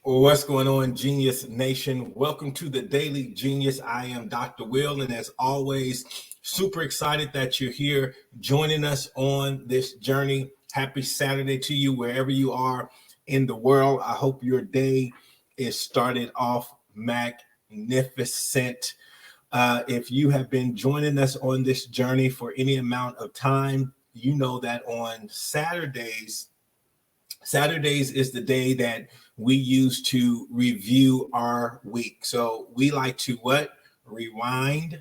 What's going on, Genius Nation? Welcome to the Daily Genius. I am Dr. Will, and as always, super excited that you're here joining us on this journey. Happy Saturday to you, wherever you are in the world. I hope your day is started off magnificent. If you have been joining us on this journey for any amount of time, you know that on Saturdays is the day that we use to review our week. So we like to what? Rewind,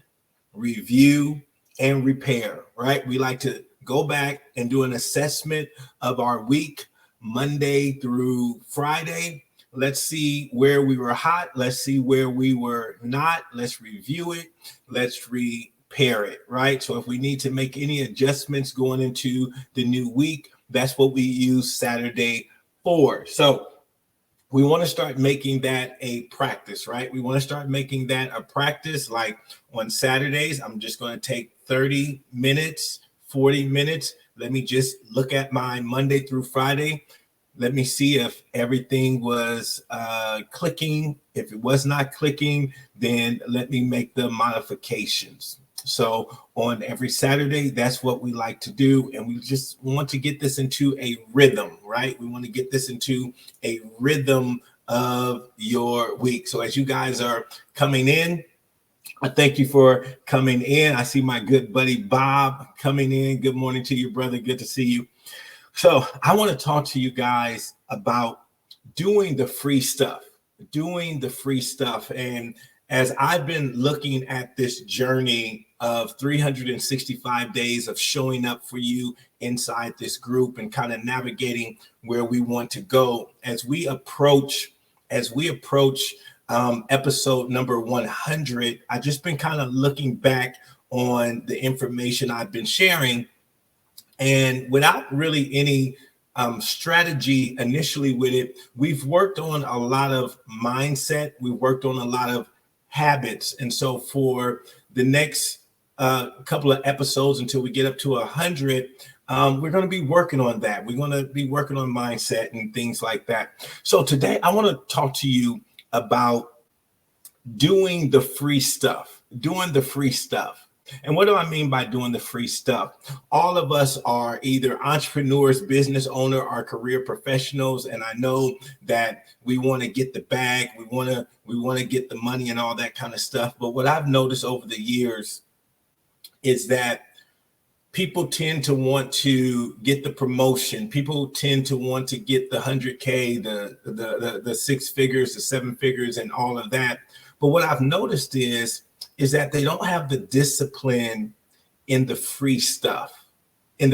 review, and repair, right? We like to go back and do an assessment of our week, Monday through Friday. Let's see where we were hot. Let's see where we were not. Let's review it. Let's repair it, right? So if we need to make any adjustments going into the new week, that's what we use Saturday for. So we want to start making that a practice, right? We want to start making that a practice. Like on Saturdays, I'm just going to take 30 minutes, 40 minutes. Let me just look at my Monday through Friday. Let me see if everything was clicking. If it was not clicking, then let me make the modifications. So on every Saturday, that's what we like to do. And we just want to get this into a rhythm, right? We want to get this into a rhythm of your week. So as you guys are coming in, I thank you for coming in. I see my good buddy Bob coming in. Good morning to you, brother. Good to see you. So I want to talk to you guys about doing the free stuff, And as I've been looking at this journey of 365 days of showing up for you inside this group and kind of navigating where we want to go as we approach episode number 100, I've just been kind of looking back on the information I've been sharing, and without really any strategy initially with it, we've worked on a lot of mindset. We've worked on a lot of habits. And so for the next couple of episodes until we get up to 100, we're going to be working on that. We're going to be working on mindset and things like that. So today I want to talk to you about doing the free stuff. And what do I mean by doing the free stuff? All of us are either entrepreneurs, business owner, or career professionals. And I know that we want to get the bag, we want to get the money and all that kind of stuff. But what I've noticed over the years is that people tend to want to get the promotion. People tend to want to get the 100K, the six figures, the seven figures, and all of that. But what I've noticed is that they don't have the discipline in the free stuff. And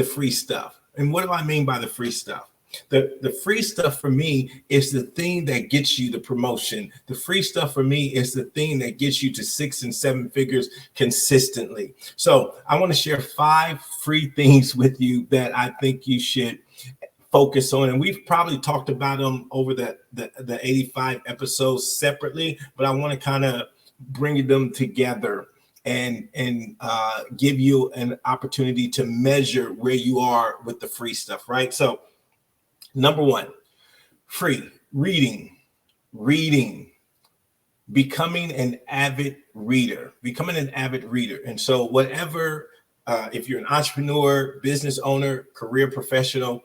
what do I mean by the free stuff? The free stuff for me is the thing that gets you the promotion. The free stuff for me is the thing that gets you to 6 and 7 figures consistently. So I want to share 5 free things with you that I think you should focus on. And we've probably talked about them over the 85 episodes separately, but I want to kind of bring them together and give you an opportunity to measure where you are with the free stuff, right? So number 1, free reading, becoming an avid reader. And so whatever, if you're an entrepreneur, business owner, career professional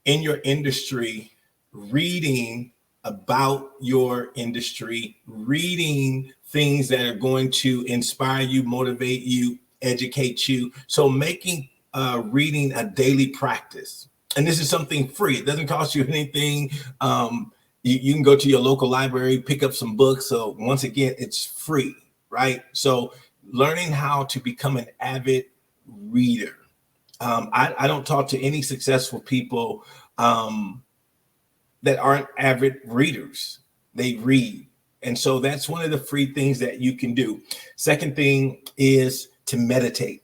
in your industry, reading about your industry, reading things that are going to inspire you, motivate you, educate you. So making reading a daily practice. And this is something free. It doesn't cost you anything. You can go to your local library, pick up some books. So once again, it's free, right? So learning how to become an avid reader. I don't talk to any successful people that aren't avid readers. They read. And so that's one of the free things that you can do. Second thing is to meditate.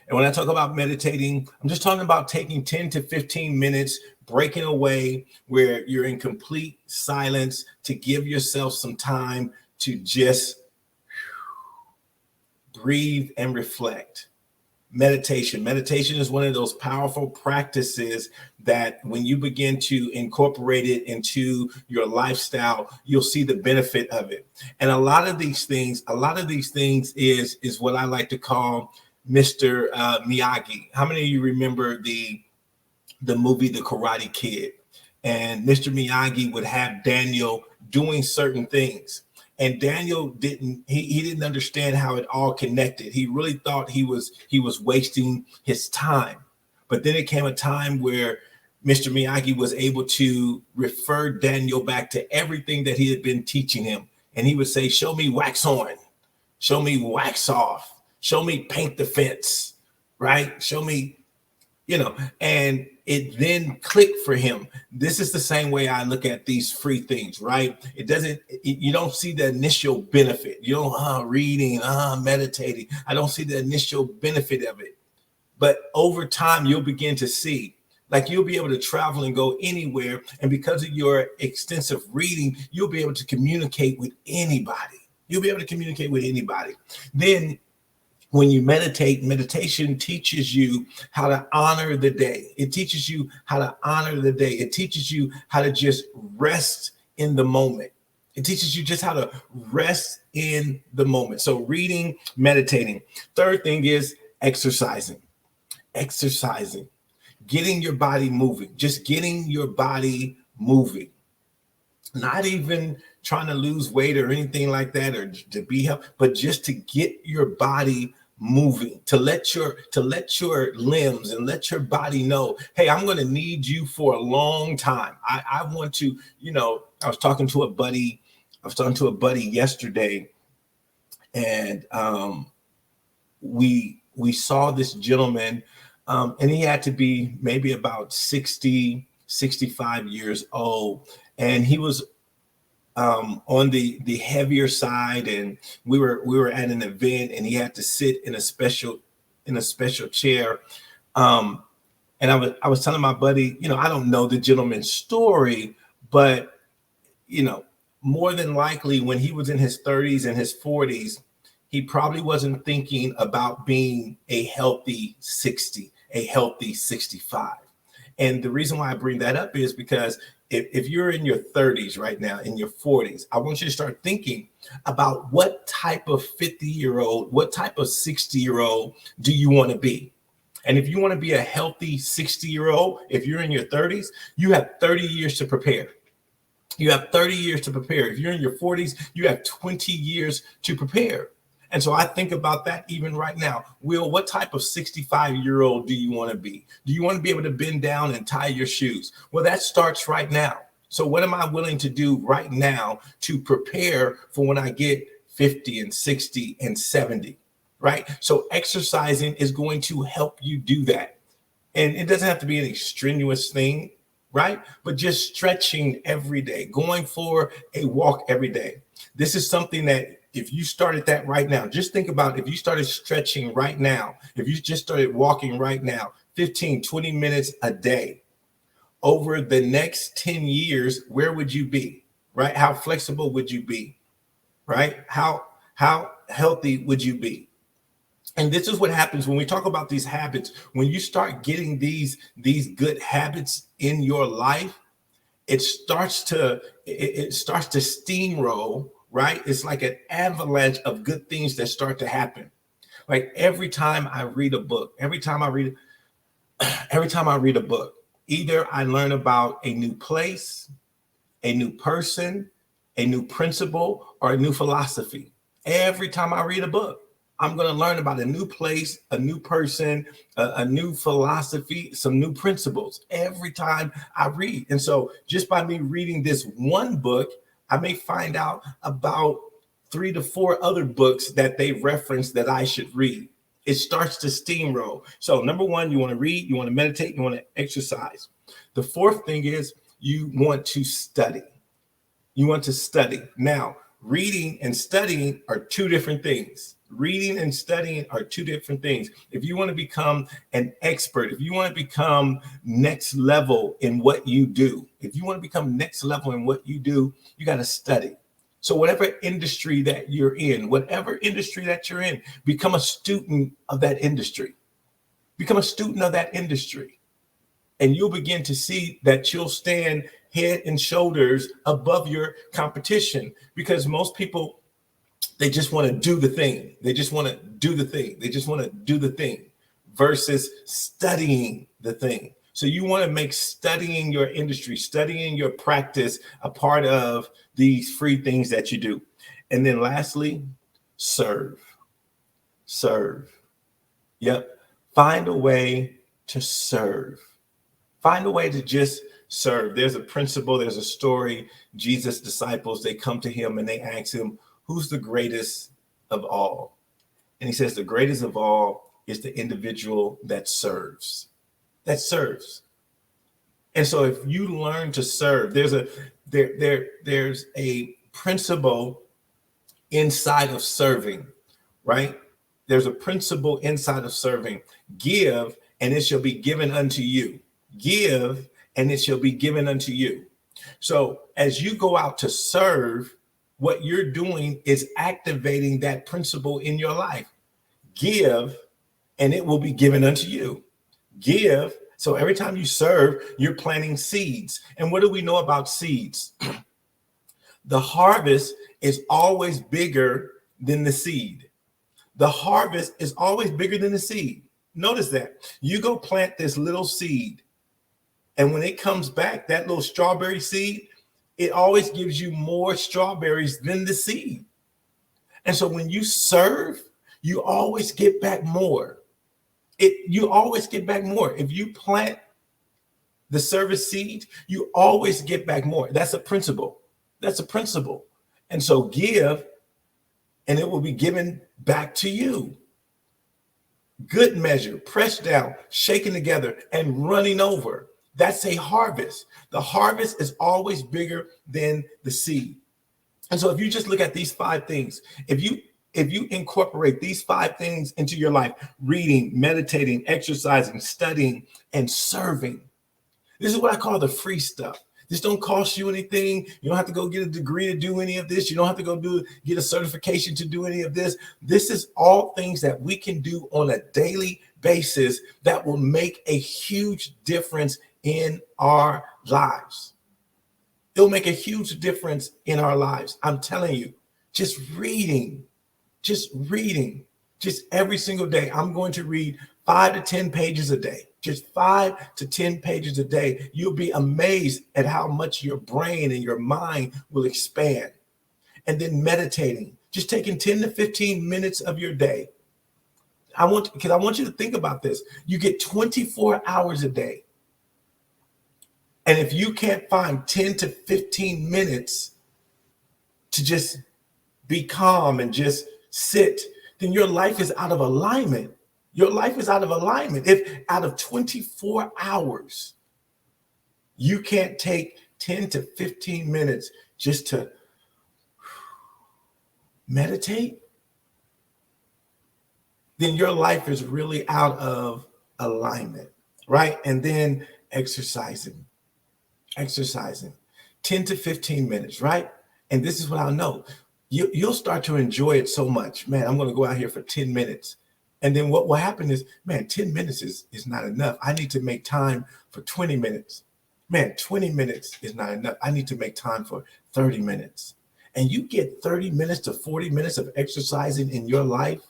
And when I talk about meditating, I'm just talking about taking 10 to 15 minutes, breaking away where you're in complete silence to give yourself some time to just breathe and reflect. meditation. Meditation is one of those powerful practices that when you begin to incorporate it into your lifestyle, you'll see the benefit of it. And a lot of these things is what I like to call Mr. Miyagi. How many of you remember the movie The Karate Kid? And Mr. Miyagi would have Daniel doing certain things. And Daniel didn't understand how it all connected. He really thought he was wasting his time. But then it came a time where Mr. Miyagi was able to refer Daniel back to everything that he had been teaching him. And he would say, show me wax on, show me wax off, show me paint the fence, right? Show me, and it then clicked for him. This is the same way I look at these free things, right? You don't see the initial benefit. You don't reading, meditating. I don't see the initial benefit of it. But over time, you'll begin to see, like you'll be able to travel and go anywhere. And because of your extensive reading, you'll be able to communicate with anybody. Then when you meditate, meditation teaches you how to honor the day. It teaches you how to honor the day. It teaches you how to just rest in the moment. It teaches you just how to rest in the moment. So reading, meditating. Third thing is exercising. Getting your body moving, just getting your body moving. Not even trying to lose weight or anything like that, or to be healthy, but just to get your body moving, to let your limbs and let your body know, hey, I'm going to need you for a long time. I want to, I was talking to a buddy yesterday, and we saw this gentleman, and he had to be maybe about 60, 65 years old, and he was on the heavier side, and we were at an event, and he had to sit in a special chair. And I was telling my buddy, I don't know the gentleman's story, but more than likely when he was in his 30s and his 40s, he probably wasn't thinking about being a healthy 60, a healthy 65. And the reason why I bring that up is because if you're in your 30s right now, in your 40s, I want you to start thinking about what type of 50-year-old, what type of 60-year-old do you want to be? And if you want to be a healthy 60-year-old, if you're in your 30s, you have 30 years to prepare. You have 30 years to prepare. If you're in your 40s, you have 20 years to prepare. And so I think about that even right now. Will, what type of 65-year-old do you want to be? Do you want to be able to bend down and tie your shoes? Well, that starts right now. So what am I willing to do right now to prepare for when I get 50 and 60 and 70, right? So exercising is going to help you do that. And it doesn't have to be an strenuous thing, right? But just stretching every day, going for a walk every day. This is something that if you started that right now, just think about if you started stretching right now, if you just started walking right now, 15, 20 minutes a day, over the next 10 years, where would you be, right? How flexible would you be, right? How healthy would you be? And this is what happens when we talk about these habits. When you start getting these good habits in your life, it starts to steamroll, right? It's like an avalanche of good things that start to happen. Like every time I read a book, either I learn about a new place, a new person, a new principle, or a new philosophy. Every time I read a book, I'm going to learn about a new place, a new person, a new philosophy, some new principles every time I read. And so just by me reading this one book, I may find out about 3 to 4 other books that they reference that I should read. It starts to steamroll. So number one, you want to read, you want to meditate, you want to exercise. The fourth thing is you want to study. You want to study. Now, reading and studying are two different things. Reading and studying are two different things. If you want to become an expert, if you want to become next level in what you do, you got to study. So whatever industry that you're in, become a student of that industry. Become a student of that industry. And you'll begin to see that you'll stand head and shoulders above your competition, because most people, they just want to do the thing. They just want to do the thing. They just want to do the thing versus studying the thing. So you want to make studying your industry, studying your practice a part of these free things that you do. And then lastly, serve. Serve. Yep. Find a way to serve. Find a way to just serve. There's a principle, there's a story. Jesus' disciples, they come to him and they ask him, who's the greatest of all? And he says, the greatest of all is the individual that serves. That serves. And so if you learn to serve, there's a principle inside of serving, right? There's a principle inside of serving. Give, and it shall be given unto you. Give, and it shall be given unto you. So as you go out to serve, what you're doing is activating that principle in your life. Give, and it will be given unto you. Give. So every time you serve, you're planting seeds. And what do we know about seeds? The harvest is always bigger than the seed. The harvest is always bigger than the seed. Notice that. You go plant this little seed, and when it comes back, that little strawberry seed, it always gives you more strawberries than the seed. And so when you serve, you always get back more. You always get back more. If you plant the service seed, you always get back more. That's a principle. That's a principle. And so give, and it will be given back to you. Good measure, pressed down, shaken together, and running over. That's a harvest. The harvest is always bigger than the seed. And so if you just look at these 5 things, if you incorporate these 5 things into your life, reading, meditating, exercising, studying, and serving, this is what I call the free stuff. This don't cost you anything. You don't have to go get a degree to do any of this. You don't have to go get a certification to do any of this. This is all things that we can do on a daily basis that will make a huge difference in our lives. It'll make a huge difference in our lives. I'm telling you, just reading, just every single day. I'm going to read 5 to 10 pages a day. Just 5 to 10 pages a day. You'll be amazed at how much your brain and your mind will expand. And then meditating, just taking 10 to 15 minutes of your day. I want you to think about this. You get 24 hours a day. And if you can't find 10 to 15 minutes to just be calm and just sit, then your life is out of alignment. Your life is out of alignment. If out of 24 hours, you can't take 10 to 15 minutes just to meditate, then your life is really out of alignment, right? And then exercising 10 to 15 minutes, right? And this is what I'll know. You'll start to enjoy it so much. Man, I'm going to go out here for 10 minutes. And then what will happen is, man, 10 minutes is not enough. I need to make time for 20 minutes. Man, 20 minutes is not enough. I need to make time for 30 minutes. And you get 30 minutes to 40 minutes of exercising in your life.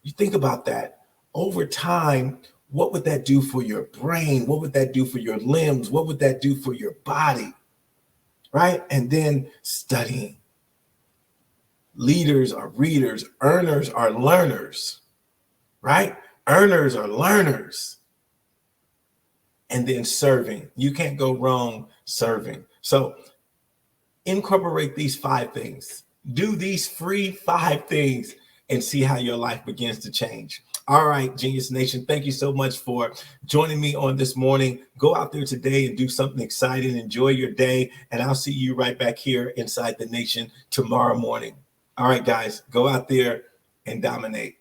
You think about that. Over time, what would that do for your brain? What would that do for your limbs? What would that do for your body? Right? And then studying. Leaders are readers. Earners are learners. Right? Earners are learners. And then serving. You can't go wrong serving. So incorporate these 5 things. Do these free 5 things and see how your life begins to change. All right, Genius Nation, thank you so much for joining me on this morning. Go out there today and do something exciting. Enjoy your day. And I'll see you right back here inside the nation tomorrow morning. All right, guys, go out there and dominate.